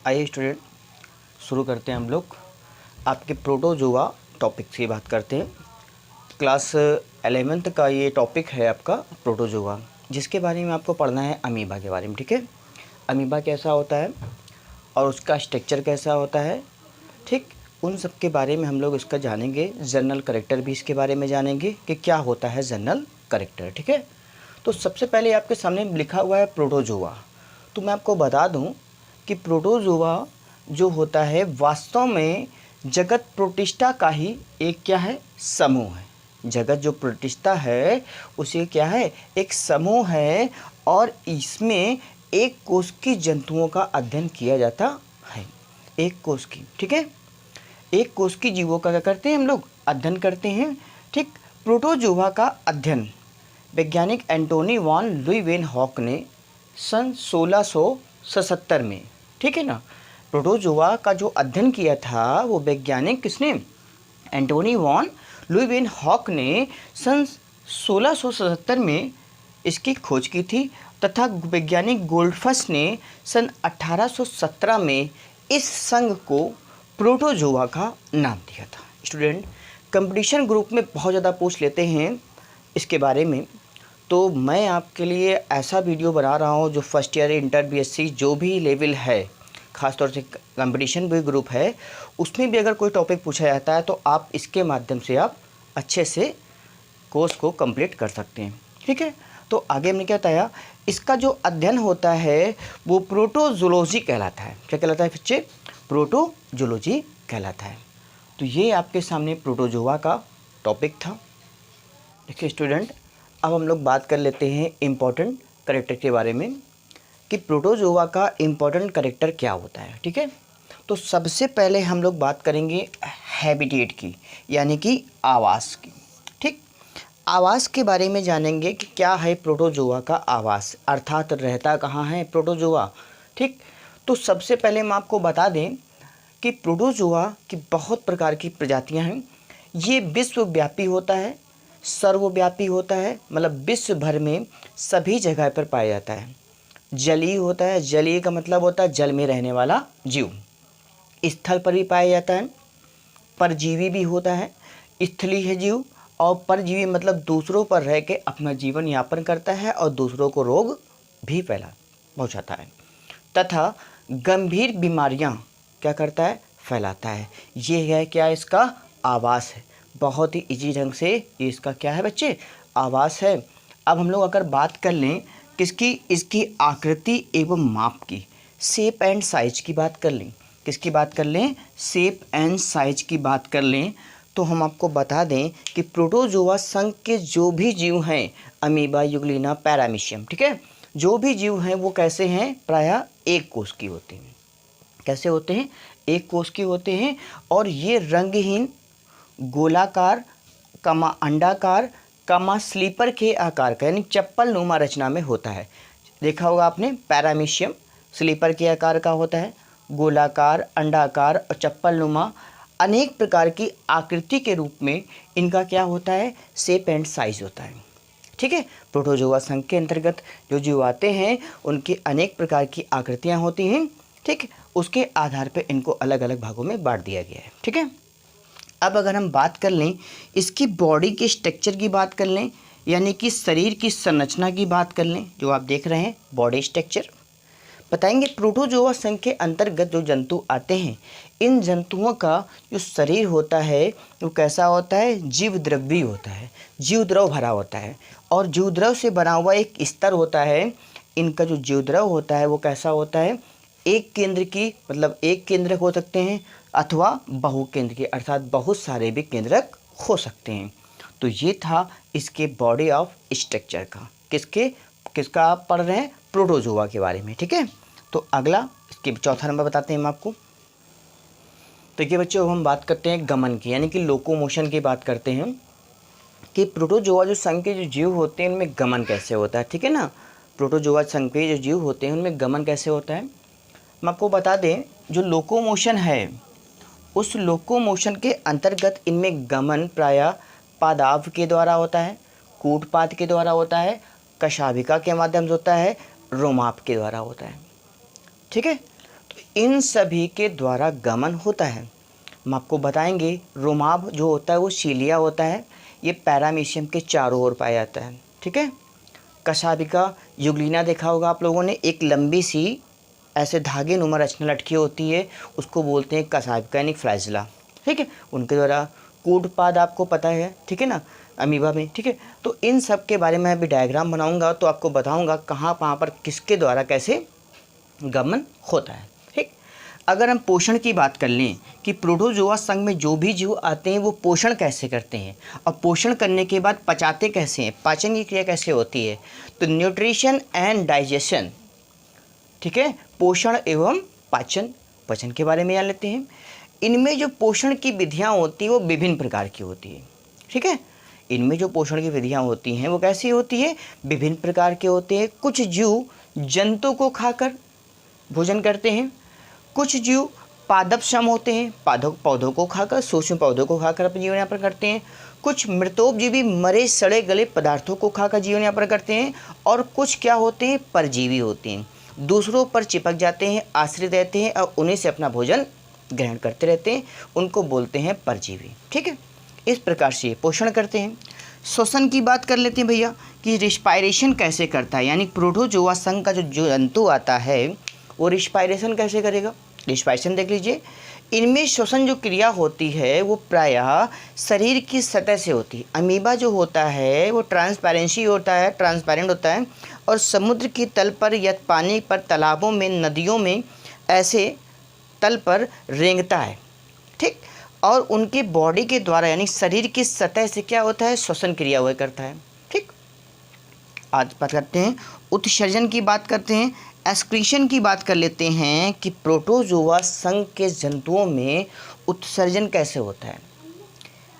आइए स्टूडेंट, शुरू करते हैं हम लोग आपके प्रोटोजोआ टॉपिक की बात करते हैं। क्लास 11th का ये टॉपिक है आपका प्रोटोजोआ, जिसके बारे में आपको पढ़ना है अमीबा के बारे में। ठीक है, अमीबा कैसा होता है और उसका स्ट्रक्चर कैसा होता है, ठीक, उन सब के बारे में हम लोग इसका जानेंगे। जनरल कैरेक्टर भी इसके बारे में जानेंगे कि क्या होता है जनरल कैरेक्टर। ठीक है, तो सबसे पहले आपके सामने लिखा हुआ है प्रोटोजोआ। तो मैं आपको बता दूं कि प्रोटोजोआ जो होता है वास्तव में जगत प्रोटिस्टा का ही एक क्या है, समूह है। जगत जो प्रोटिस्टा है उसे क्या है, एक समूह है और इसमें एक कोष की जंतुओं का अध्ययन किया जाता है। एक कोष की, ठीक है, एक कोष की जीवों का क्या करते हैं हम लोग, अध्ययन करते हैं। ठीक, प्रोटोजोआ का अध्ययन वैज्ञानिक एंटोनी वॉन ल्यूइवेनहॉक ने सन 1677 में, ठीक है ना, प्रोटोजोआ का जो अध्ययन किया था वो वैज्ञानिक किसने, एंटोनी वॉन ल्यूइवेनहॉक ने सन 1677 में इसकी खोज की थी, तथा वैज्ञानिक गोल्डफस ने सन 1817 में इस संघ को प्रोटोजोआ का नाम दिया था। स्टूडेंट, कंपटीशन ग्रुप में बहुत ज़्यादा पूछ लेते हैं इसके बारे में, तो मैं आपके लिए ऐसा वीडियो बना रहा हूँ जो फर्स्ट ईयर इंटर बीएससी जो भी लेवल है, ख़ासतौर से कंपटीशन भी ग्रुप है, उसमें भी अगर कोई टॉपिक पूछा जाता है तो आप इसके माध्यम से आप अच्छे से कोर्स को कंप्लीट कर सकते हैं। ठीक है, तो आगे हमने क्या बताया, इसका जो अध्ययन होता है वो प्रोटोजोलॉजी कहलाता है। क्या कहलाता है बच्चे, प्रोटोजोलॉजी कहलाता है। तो ये आपके सामने प्रोटोजोआ का टॉपिक था। देखिए स्टूडेंट, अब हम लोग बात कर लेते हैं इम्पोर्टेंट कैरेक्टर के बारे में कि प्रोटोजोआ का इम्पोर्टेंट कैरेक्टर क्या होता है। ठीक है, तो सबसे पहले हम लोग बात करेंगे हैबिटेट की, यानी कि आवास की। ठीक, आवास के बारे में जानेंगे कि क्या है प्रोटोजोआ का आवास, अर्थात रहता कहाँ है प्रोटोजोआ। ठीक, तो सबसे पहले हम आपको बता दें कि प्रोटोजोआ की बहुत प्रकार की प्रजातियां हैं। ये विश्वव्यापी होता है, सर्वव्यापी होता है, मतलब विश्व भर में सभी जगह पर पाया जाता है। जलीय होता है, जलीय का मतलब होता है जल में रहने वाला जीव, स्थल पर भी पाया जाता है। परजीवी भी होता है, स्थलीय है जीव, और परजीवी मतलब दूसरों पर रह के अपना जीवन यापन करता है और दूसरों को रोग भी पहुंचाता है, तथा गंभीर बीमारियां क्या करता है, फैलाता है। ये है क्या, इसका आवास है। बहुत ही इजी ढंग से ये इसका क्या है बच्चे, आवास है। अब हम लोग अगर बात कर लें किसकी, इसकी आकृति एवं माप की, शेप एंड साइज की बात कर लें, किसकी बात कर लें, शेप एंड साइज की बात कर लें, तो हम आपको बता दें कि प्रोटोजोआ संघ के जो भी जीव हैं, अमीबा, यूग्लिना, पैरामीशियम, ठीक है, जो भी जीव हैं वो कैसे हैं, प्रायः एक कोष की होते हैं। कैसे होते हैं, एक कोष के होते हैं, और ये रंगहीन, गोलाकार, कमा अंडाकार, कमा स्लीपर के आकार का, यानी चप्पल नुमा रचना में होता है। देखा होगा आपने, पैरामीशियम स्लीपर के आकार का होता है, गोलाकार, अंडाकार और चप्पल नुमा अनेक प्रकार की आकृति के रूप में इनका क्या होता है, शेप एंड साइज होता है। ठीक है, प्रोटोजोआ संघ के अंतर्गत जो जीव आते हैं उनकी अनेक प्रकार की आकृतियां होती हैं। ठीक, उसके आधार पर इनको अलग अलग भागों में बांट दिया गया है। ठीक है, अब अगर हम बात कर लें इसकी बॉडी के स्ट्रक्चर की बात कर लें, यानी कि शरीर की संरचना की बात कर लें, जो आप देख रहे हैं बॉडी स्ट्रक्चर, बताएंगे प्रोटोजोआ संघ के अंतर्गत जो जंतु आते हैं, इन जंतुओं का जो शरीर होता है वो कैसा होता है, जीव द्रवी होता है, जीव द्रव भरा होता है, और जीव द्रव से बना हुआ एक स्तर होता है। इनका जो जीव द्रव होता है वो कैसा होता है, एक केंद्र की, मतलब एक केंद्रक हो सकते हैं अथवा बहु केंद्र के, अर्थात बहुत सारे भी केंद्रक हो सकते हैं। तो ये था इसके बॉडी ऑफ स्ट्रक्चर का, किसका आप पढ़ रहे हैं, प्रोटोजोआ के बारे में। ठीक है, तो अगला इसके चौथा नंबर बताते हैं हम आपको। देखिए बच्चों, अब हम बात करते हैं गमन की, यानी कि लोकोमोशन की बात करते हैं कि प्रोटोजोआ जो संघ के जो जीव होते हैं उनमें गमन कैसे होता है। ठीक है ना, प्रोटोजोआ संघ के जो जीव होते हैं उनमें गमन कैसे होता है, हम आपको बता दें। जो लोकोमोशन है उस लोकोमोशन के अंतर्गत इनमें गमन प्रायः पादाव के द्वारा होता है, कूटपात के द्वारा होता है, कशाभिका के माध्यम से होता है, रोमाप के द्वारा होता है। ठीक है, तो इन सभी के द्वारा गमन होता है। हम आपको बताएंगे रोमाभ जो होता है वो सीलिया होता है, ये पैरामीशियम के चारों ओर पाया जाता है। ठीक है। कशाभिका युगलिना देखा होगा आप लोगों ने, एक लंबी सी ऐसे धागे नुमा रचना लटकी होती है, उसको बोलते हैं कशाभिका यानी फ्लैजिला। ठीक है। उनके द्वारा कूटपाद आपको पता है, ठीक है ना, अमीबा में। ठीक है। तो इन सब के बारे में अभी डायग्राम बनाऊंगा तो आपको बताऊंगा कहाँ पर किसके द्वारा कैसे गमन होता है। ठीक। अगर हम पोषण की बात कर लें कि प्रोटोजोआ संघ में जो भी जीव आते हैं वो पोषण कैसे करते हैं और पोषण करने के बाद पचाते कैसे हैं, पाचन की क्रिया कैसे होती है, तो न्यूट्रिशन एंड डाइजेशन। ठीक है। पोषण एवं पाचन, पचन के बारे में जान लेते हैं। इनमें जो पोषण की विधियाँ होती हैं वो विभिन्न प्रकार की होती है। ठीक है। इनमें जो पोषण की विधियाँ होती हैं वो कैसी होती है, विभिन्न प्रकार के होते हैं। कुछ जीव जंतु को खाकर भोजन करते हैं, कुछ जीव पादपक्षम होते हैं, पौधों को खाकर, सूक्ष्म पौधों को खाकर अपने जीवन यापन करते हैं। कुछ मृतोपजीवी मरे सड़े गले पदार्थों को खाकर जीवन यापन करते हैं। और कुछ क्या होते हैं, परजीवी होते हैं, दूसरों पर चिपक जाते हैं, आश्रित रहते हैं और उन्हीं से अपना भोजन ग्रहण करते रहते हैं, उनको बोलते हैं परजीवी। ठीक है। इस प्रकार से पोषण करते हैं। श्वसन की बात कर लेते हैं भैया कि रिस्पायरेशन कैसे करता है, यानी प्रोटोजोआ संघ का जो जंतु आता है वो रिस्पायरेशन कैसे करेगा। रिस्पायरेशन देख लीजिए। इनमें श्वसन जो क्रिया होती है वो प्रायः शरीर की सतह से होती है। अमीबा जो होता है वो ट्रांसपेरेंसी होता है, ट्रांसपेरेंट होता है और समुद्र की तल पर या पानी पर, तालाबों में, नदियों में ऐसे तल पर रेंगता है। ठीक। और उनके बॉडी के द्वारा यानी शरीर की सतह से क्या होता है, श्वसन क्रिया हुआ करता है। ठीक। आज बात करते हैं उत्सर्जन की बात करते हैं, एक्सक्रीशन की बात कर लेते हैं कि प्रोटोजोआ संघ के जंतुओं में उत्सर्जन कैसे होता है।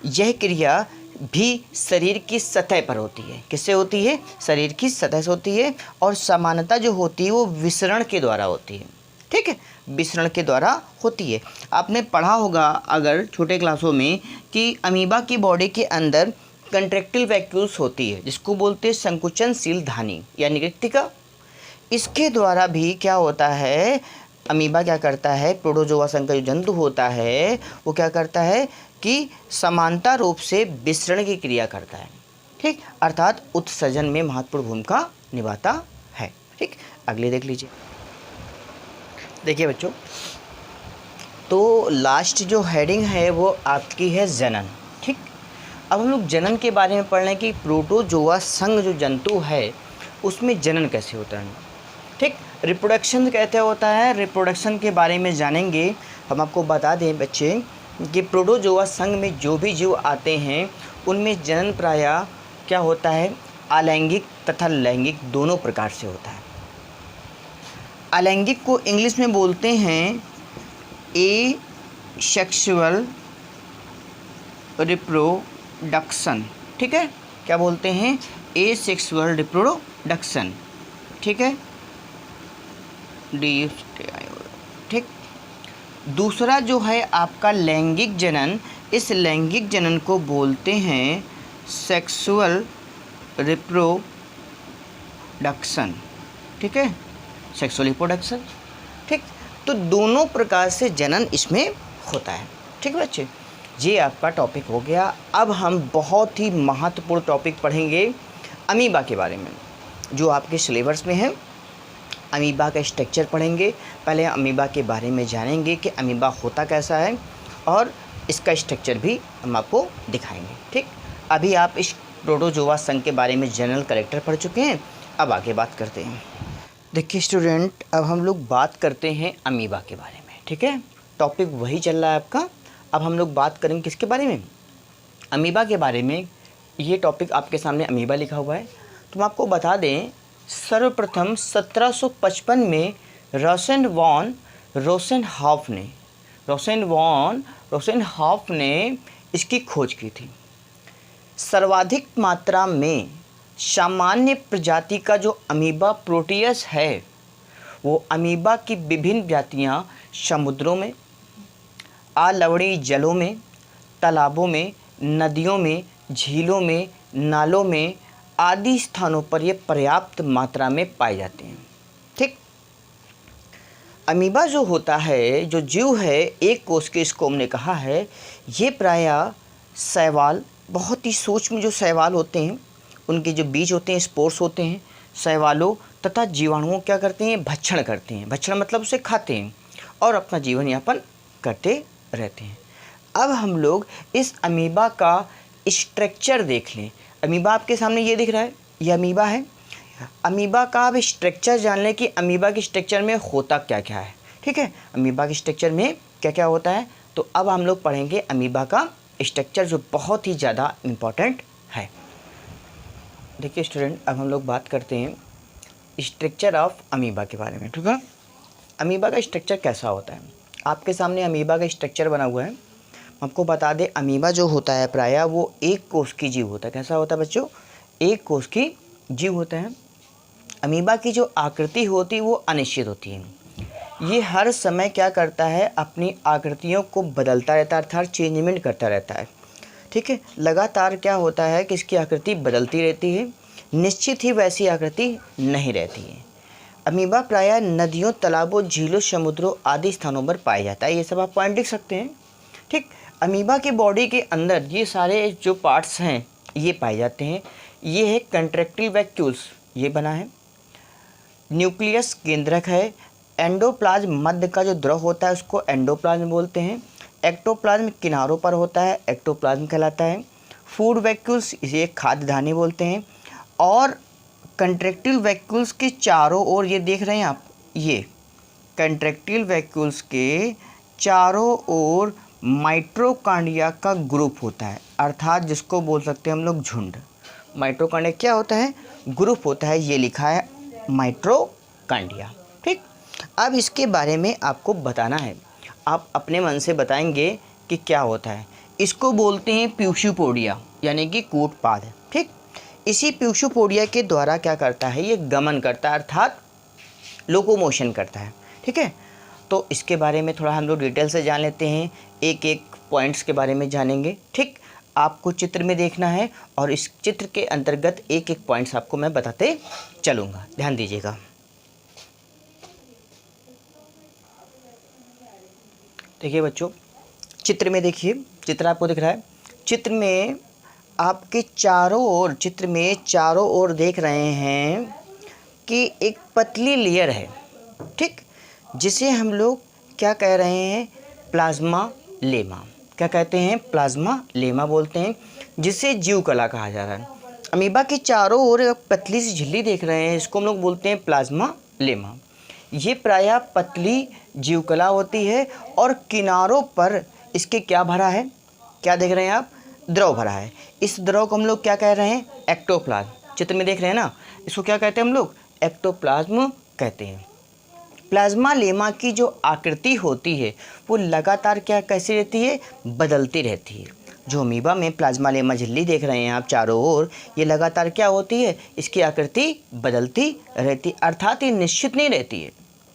यह क्रिया भी शरीर की सतह पर होती है। किससे होती है, शरीर की सतह से होती है और सामान्यतः जो होती है वो विसरण के द्वारा होती है। ठीक है। विसरण के द्वारा होती है। आपने पढ़ा होगा अगर छोटे क्लासों में कि अमीबा की बॉडी के अंदर कंट्रैक्टिल वैक्यूल्स होती है जिसको बोलते हैं संकुचनशील धानी यानी कृत्तिका। इसके द्वारा भी क्या होता है, अमीबा क्या करता है, प्रोटोजोआ संघ का जो जंतु होता है वो क्या करता है कि समानता रूप से विसरण की क्रिया करता है। ठीक। अर्थात उत्सर्जन में महत्वपूर्ण भूमिका निभाता है। ठीक। अगले देख लीजिए। देखिए बच्चों, तो लास्ट जो हेडिंग है वो आपकी है जनन। ठीक। अब हम लोग जनन के बारे में पढ़ रहे हैं कि प्रोटोजोआ संघ जो जंतु है उसमें जनन कैसे होता है। ठीक। रिप्रोडक्शन कैसे होता है, रिप्रोडक्शन के बारे में जानेंगे। हम आपको बता दें बच्चे कि प्रोटोजोआ संघ में जो भी जीव आते हैं उनमें जनन प्रायः क्या होता है, अलैंगिक तथा लैंगिक दोनों प्रकार से होता है। अलैंगिक को इंग्लिश में बोलते हैं एसेक्सुअल रिप्रोडक्शन। ठीक है। क्या बोलते हैं, एसेक्सुअल रिप्रोडक्शन। ठीक है। ठीक। दूसरा जो है आपका लैंगिक जनन, इस लैंगिक जनन को बोलते हैं सेक्सुअल रिप्रोडक्शन। ठीक है। Sexual reproduction. ठीक। तो दोनों प्रकार से जनन इसमें होता है। ठीक है बच्चे, ये आपका टॉपिक हो गया। अब हम बहुत ही महत्वपूर्ण टॉपिक पढ़ेंगे अमीबा के बारे में जो आपके सिलेबस में है। अमीबा का स्ट्रक्चर पढ़ेंगे। पहले अमीबा के बारे में जानेंगे कि अमीबा होता कैसा है और इसका स्ट्रक्चर भी हम आपको दिखाएंगे। ठीक। अभी आप इस प्रोटोजोआ संघ के बारे में जनरल कैरेक्टर पढ़ चुके हैं, अब आगे बात करते हैं। देखिए स्टूडेंट, अब हम लोग बात करते हैं अमीबा के बारे में। ठीक है। टॉपिक वही चल रहा है आपका। अब हम लोग बात करेंगे किसके बारे में, अमीबा के बारे में। ये टॉपिक आपके सामने अमीबा लिखा हुआ है। तो हम आपको बता दें, सर्वप्रथम 1755 में रोसेन वॉन रोसेनहॉफ ने इसकी खोज की थी। सर्वाधिक मात्रा में सामान्य प्रजाति का जो अमीबा प्रोटियस है वो अमीबा की विभिन्न जातियां समुद्रों में, अलवणीय जलों में, तालाबों में, नदियों में, झीलों में, नालों में आदि स्थानों पर ये पर्याप्त मात्रा में पाए जाते हैं। ठीक। अमीबा जो होता है, जो जीव है एक कोष के, इसको हमने कहा है, ये प्रायः शैवाल, बहुत ही सूक्ष्म जो शैवाल होते हैं, उनके जो बीज होते हैं, स्पोर्स होते हैं, शैवालों तथा जीवाणुओं क्या करते हैं, भक्षण करते हैं। भक्षण मतलब उसे खाते हैं और अपना जीवन यापन करते रहते हैं। अब हम लोग इस अमीबा का स्ट्रक्चर देख लें। अमीबा आपके सामने ये दिख रहा है, ये अमीबा है। अमीबा का अब स्ट्रक्चर जान लें कि अमीबा के स्ट्रक्चर में होता क्या क्या है। ठीक है, अमीबा के स्ट्रक्चर में क्या क्या होता है। तो अब हम लोग पढ़ेंगे अमीबा का स्ट्रक्चर, जो बहुत ही ज़्यादा इम्पॉर्टेंट है। देखिए स्टूडेंट, अब हम लोग बात करते हैं स्ट्रक्चर ऑफ अमीबा के बारे में। ठीक है, अमीबा का स्ट्रक्चर कैसा होता है। आपके सामने अमीबा का स्ट्रक्चर बना हुआ है। आपको बता दें, अमीबा जो होता है प्रायः वो एक कोष की जीव होता है। कैसा होता है बच्चों, एक कोष की जीव होता है। अमीबा की जो आकृति होती है वो अनिश्चित होती है। ये हर समय क्या करता है, अपनी आकृतियों को बदलता रहता है, अर्थात चेंजमेंट करता रहता है। ठीक है, लगातार क्या होता है कि इसकी आकृति बदलती रहती है, निश्चित ही वैसी आकृति नहीं रहती है। अमीबा प्रायः नदियों, तालाबों, झीलों, समुद्रों आदि स्थानों पर पाया जाता है। ये सब आप पॉइंट लिख सकते हैं। ठीक, अमीबा की बॉडी के अंदर ये सारे जो पार्ट्स हैं ये पाए जाते हैं। ये है कंट्रैक्टाइल वैक्यूल्स, ये बना है। न्यूक्लियस केंद्रक है। एंडोप्लाज्म मध्य का जो द्रव होता है उसको एंडोप्लाज्म बोलते हैं। एक्टोप्लाज्म किनारों पर होता है, एक्टोप्लाज्म कहलाता है। फूड वैक्यूल्स, इसे खाद्य धानी बोलते हैं। और कंट्रैक्टाइल वैक्यूल्स के चारों ओर, ये देख रहे हैं आप, ये कंट्रैक्टाइल वैक्यूल्स के चारों ओर माइटोकॉन्ड्रिया का ग्रुप होता है, अर्थात जिसको बोल सकते हैं हम लोग झुंड। माइटोकॉन्ड्रिया क्या होता है, ग्रुप होता है। ये लिखा है माइटोकॉन्ड्रिया। ठीक, अब इसके बारे में आपको बताना है। आप अपने मन से बताएंगे कि क्या होता है। इसको बोलते हैं प्यूशुपोडिया, यानी कि कूटपाद। ठीक, इसी प्यूशुपोडिया के द्वारा क्या करता है, ये गमन करता है, अर्थात लोकोमोशन करता है। ठीक है, तो इसके बारे में थोड़ा हम लोग डिटेल से जान लेते हैं, एक एक पॉइंट्स के बारे में जानेंगे। ठीक, आपको चित्र में देखना है और इस चित्र के अंतर्गत एक एक पॉइंट्स आपको मैं बताते चलूँगा, ध्यान दीजिएगा। देखिए बच्चों, चित्र में देखिए, चित्र आपको दिख रहा है। चित्र में आपके चारों ओर, चित्र में चारों ओर देख रहे हैं कि एक पतली लेयर है। ठीक, जिसे हम लोग क्या कह रहे हैं, प्लाज्मा लेमा। क्या कहते हैं, प्लाज्मा लेमा बोलते हैं, जिसे जीव कला कहा जा रहा है। अमीबा के चारों ओर एक पतली सी झिल्ली देख रहे हैं, इसको हम लोग बोलते हैं प्लाज्मा लेमा। ये प्रायः पतली जीवकला होती है और किनारों पर इसके क्या भरा है, क्या देख रहे हैं आप, द्रव भरा है। इस द्रव को हम लोग क्या कह रहे हैं, एक्टोप्लाज्म। चित्र में देख रहे हैं ना, इसको क्या कहते हैं हम लोग, एक्टोप्लाज्म कहते हैं। प्लाज्मा लेमा की जो आकृति होती है वो लगातार क्या कैसी रहती है, बदलती रहती है। जो अमीबा में प्लाज्मा लेमा झिल्ली देख रहे हैं आप चारों ओर, ये लगातार क्या होती है, इसकी आकृति बदलती रहती, अर्थात ये निश्चित नहीं रहती है।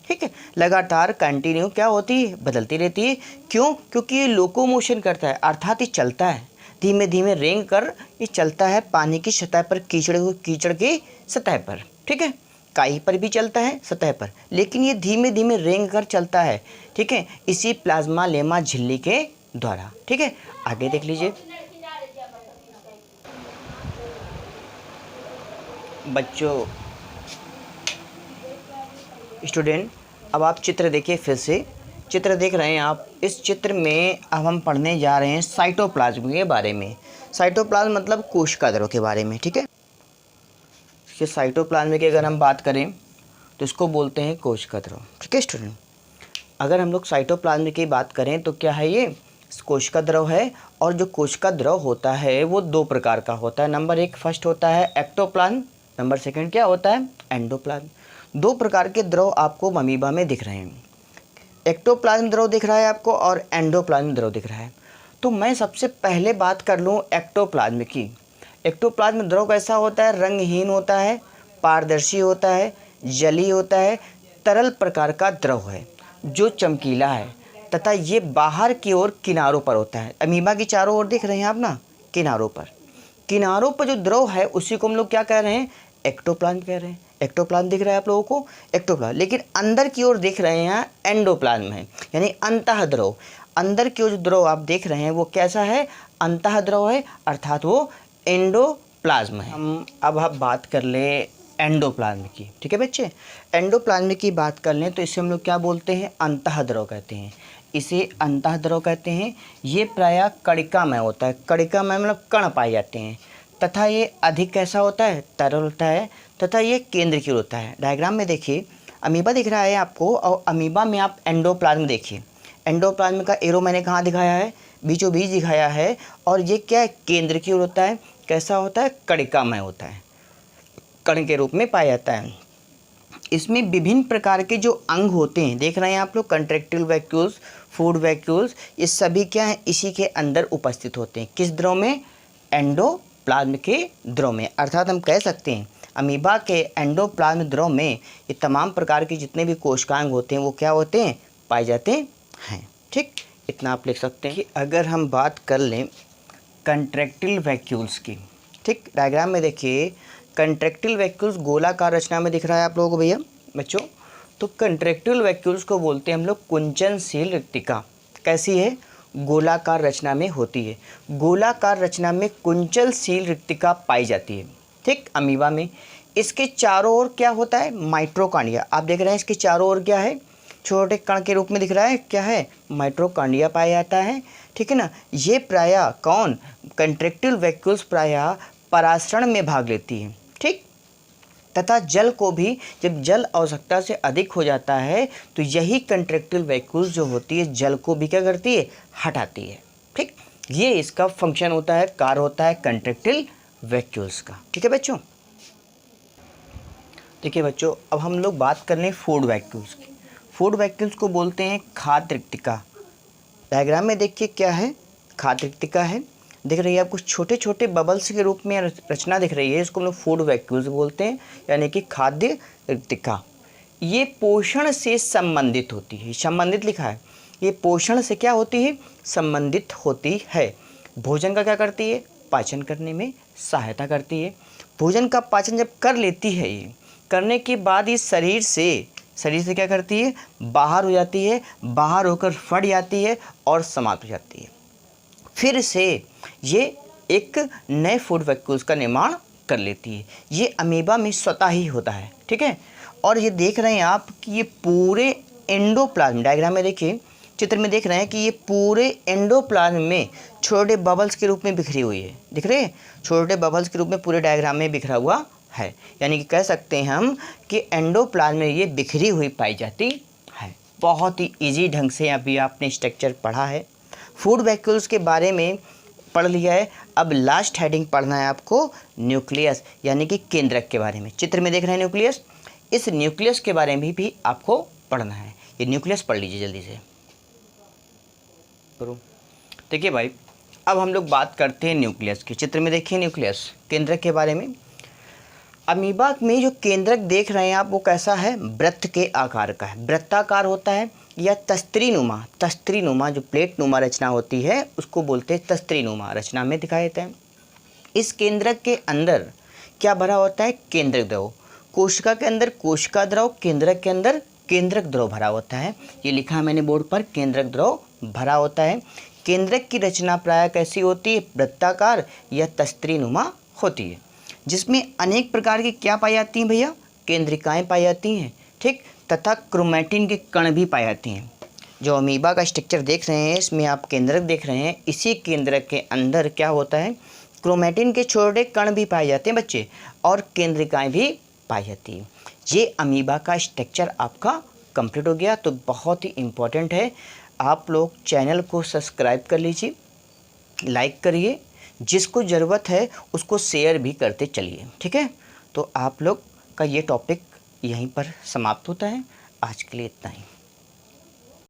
ठीक है, लगातार कंटिन्यू क्या होती है, बदलती रहती है। क्यों, क्योंकि ये लोकोमोशन करता है, अर्थात ये चलता है, धीमे धीमे रेंग कर ये चलता है पानी की सतह पर, कीचड़ की सतह पर। ठीक है, काई पर भी चलता है सतह पर, लेकिन ये धीमे धीमे रेंग कर चलता है। ठीक है, इसी प्लाज्मा लेमा झिल्ली के द्वारा। ठीक है, आगे देख लीजिए बच्चों, स्टूडेंट, अब आप चित्र देखिए, फिर से चित्र देख रहे हैं आप। इस चित्र में अब हम पढ़ने जा रहे हैं साइटोप्लाज्म के बारे में। साइटोप्लाज्म मतलब कोशिका द्रव के बारे में। ठीक है, ये साइटोप्लाज्म की अगर हम बात करें तो इसको बोलते हैं कोशिका द्रव। ठीक है स्टूडेंट, अगर हम लोग साइटोप्लाज्म की बात करें तो क्या है, ये कोशिका द्रव है। और जो कोशिका द्रव होता है वो दो प्रकार का होता है। नंबर एक फर्स्ट होता है एक्टोप्लाज्म, नंबर सेकंड क्या होता है, एंडोप्लाज्म। दो प्रकार के द्रव आपको अमीबा में दिख रहे हैं, एक्टोप्लाज्म द्रव दिख रहा है आपको और एंडोप्लाज्म द्रव दिख रहा है। तो मैं सबसे पहले बात कर लूँ एक्टोप्लाज्म की। एक्टोप्लाज्म द्रव कैसा होता है, रंगहीन होता है, पारदर्शी होता है, जली होता है, तरल प्रकार का द्रव है जो चमकीला है तथा ये बाहर की ओर किनारों पर होता है। अमीबा की चारों ओर देख रहे हैं आप ना, किनारों पर जो द्रव है उसी को हम लोग क्या कह रहे हैं, एक्टोप्लाज्म कह रहे हैं। एक्टोप्लाज्म दिख रहा है आप लोगों को, एक्टोप्लाज्म। लेकिन अंदर की ओर देख रहे हैं एंडोप्लाज्म है, यानी अंतः द्रव। अंदर की ओर जो द्रव आप देख रहे हैं वो कैसा है, अंतः द्रव है, अर्थात वो एंडोप्लाज्म है। हम बात कर ले एंडोप्लाज्म की, ठीक है बच्चे। एंडोप्लाज्म की बात कर लें तो इसे हम लोग क्या बोलते हैं, अंतः द्रव कहते हैं, इसे अंतः द्रव कहते हैं। ये प्रायः कणिका में होता है, कणिका में मतलब कण पाए जाते हैं, तथा ये अधिक कैसा होता है, तरल होता है, तथा ये केंद्र की ओर होता है। डायग्राम में देखिए अमीबा दिख रहा है आपको, और अमीबा में आप एंडोप्लाज्म देखिए, एंडोप्लाज्म का एरो मैंने कहाँ दिखाया है, बीचों बीच दिखाया है। और ये क्या है, केंद्र की ओर होता है, कैसा होता है, कणिका में होता है, कण के रूप में पाया जाता है। इसमें विभिन्न प्रकार के जो अंग होते हैं, देख रहे हैं आप लोग, कंट्रैक्टाइल वैक्यूल्स, फूड वैक्यूल्स, ये सभी क्या है, इसी के अंदर उपस्थित होते हैं। किस द्रव में, एंडोप्लाज्म के द्रव में। अर्थात हम कह सकते हैं अमीबा के एंडोप्लाज्म द्रव में ये तमाम प्रकार के जितने भी कोशिकांग होते हैं वो क्या होते हैं, पाए जाते हैं। ठीक, इतना आप लिख सकते हैं। कि अगर हम बात कर लें कंट्रैक्टाइल वैक्यूल्स की, ठीक, डायग्राम में देखिए कंट्रैक्टाइल वैक्यूल्स गोलाकार रचना में दिख रहा है आप लोगों को भैया बच्चों। तो कंट्रैक्टाइल वैक्यूल्स को बोलते हैं हम लोग कुंचनशील रिक्तिका। कैसी है, गोलाकार रचना में होती है, गोलाकार रचना में कुंचनशील रिक्तिका पाई जाती है, ठीक, अमीबा में। इसके चारों ओर क्या होता है, माइटोकॉन्ड्रिया। आप देख रहे हैं इसके चारों ओर क्या है, छोटे कण के रूप में दिख रहा है, क्या है, माइटोकॉन्ड्रिया पाया जाता है, ठीक है ना। ये प्रायः कौन, कंट्रैक्टाइल वैक्यूल्स प्रायः परासरण में भाग लेती है, ठीक, तथा जल को भी, जब जल आवश्यकता से अधिक हो जाता है तो यही कंट्रैक्टाइल वैक्यूल्स जो होती है जल को भी क्या करती है, हटाती है, ठीक। ये इसका फंक्शन होता है, कार्य होता है कंट्रैक्टाइल वैक्यूल्स का, ठीक है बच्चों। देखिए बच्चों, अब हम लोग बात कर लें फूड वैक्यूल्स की। फूड वैक्यूल्स को बोलते हैं खाद्य रिक्तिका। डायग्राम में देखिए क्या है, खाद्य रिक्तिका है, दिख रही है आपको, छोटे छोटे बबल्स के रूप में रचना दिख रही है, इसको हम लोग फूड वैक्यूल्स बोलते हैं, यानी कि खाद्य रिक्तिका। ये पोषण से संबंधित होती है, संबंधित लिखा है, ये पोषण से क्या होती है, संबंधित होती है। भोजन का क्या करती है, पाचन करने में सहायता करती है। भोजन का पाचन जब कर लेती है, ये करने के बाद ये शरीर से क्या करती है, बाहर हो जाती है, बाहर होकर फट जाती है और समाप्त हो जाती है। फिर से ये एक नए फूड वैक्यूल्स का निर्माण कर लेती है। ये अमीबा में स्वतः ही होता है, ठीक है। और ये देख रहे हैं आप कि ये पूरे एंडोप्लाज्म, डायग्राम में देखिए, चित्र में देख रहे हैं कि ये पूरे एंडोप्लाज्म में छोटे बबल्स के रूप में बिखरी हुई है, दिख रहे हैं, छोटे बबल्स के रूप में पूरे डायग्राम में बिखरा हुआ है। यानी कि कह सकते हैं हम कि एंडोप्लाज्म में ये बिखरी हुई पाई जाती है। बहुत ही ईजी ढंग से अभी आपने स्ट्रक्चर पढ़ा है, फूड वैक्यूल्स के बारे में पढ़ लिया है। अब लास्ट हेडिंग पढ़ना है आपको न्यूक्लियस, यानी कि केंद्रक के बारे में। चित्र में देख रहे हैं न्यूक्लियस, इस न्यूक्लियस के बारे में भी आपको पढ़ना है। ये न्यूक्लियस पढ़ लीजिए जल्दी से। देखिए भाई, अब हम लोग बात करते हैं न्यूक्लियस की। चित्र में देखिए न्यूक्लियस, केंद्रक के बारे में। अमीबा में जो केंद्रक देख रहे हैं आप वो कैसा है, वृत्त के आकार का है, वृत्ताकार होता है, या तस्त्रीनुमा जो प्लेट नुमा रचना होती है उसको बोलते हैं तस्त्रीनुमा रचना में दिखाई देता है। इस केंद्रक के अंदर क्या भरा होता है, केंद्रक द्रव। कोशिका के अंदर कोशिका द्रव, केंद्रक के अंदर केंद्रक द्रव भरा होता है। ये लिखा है मैंने बोर्ड पर, केंद्रक द्रव भरा होता है। केंद्रक की रचना प्रायः कैसी होती है, वृत्ताकार या तस्त्रीनुमा होती है, जिसमें अनेक प्रकार की क्या पाई जाती हैं भैया, केंद्रिकाएँ पाई जाती हैं, ठीक, तथा क्रोमैटिन के कण भी पाए जाते हैं। जो अमीबा का स्ट्रक्चर देख रहे हैं इसमें आप केंद्रक देख रहे हैं, इसी केंद्रक के अंदर क्या होता है, क्रोमैटिन के छोटे कण भी पाए जाते हैं बच्चे, और केंद्रिकाएँ भी पाई जाती हैं। ये अमीबा का स्ट्रक्चर आपका कंप्लीट हो गया। तो बहुत ही इम्पोर्टेंट है, आप लोग चैनल को सब्सक्राइब कर लीजिए, लाइक करिए, जिसको ज़रूरत है उसको शेयर भी करते चलिए, ठीक है। तो आप लोग का ये टॉपिक यहीं पर समाप्त होता है। आज के लिए इतना ही।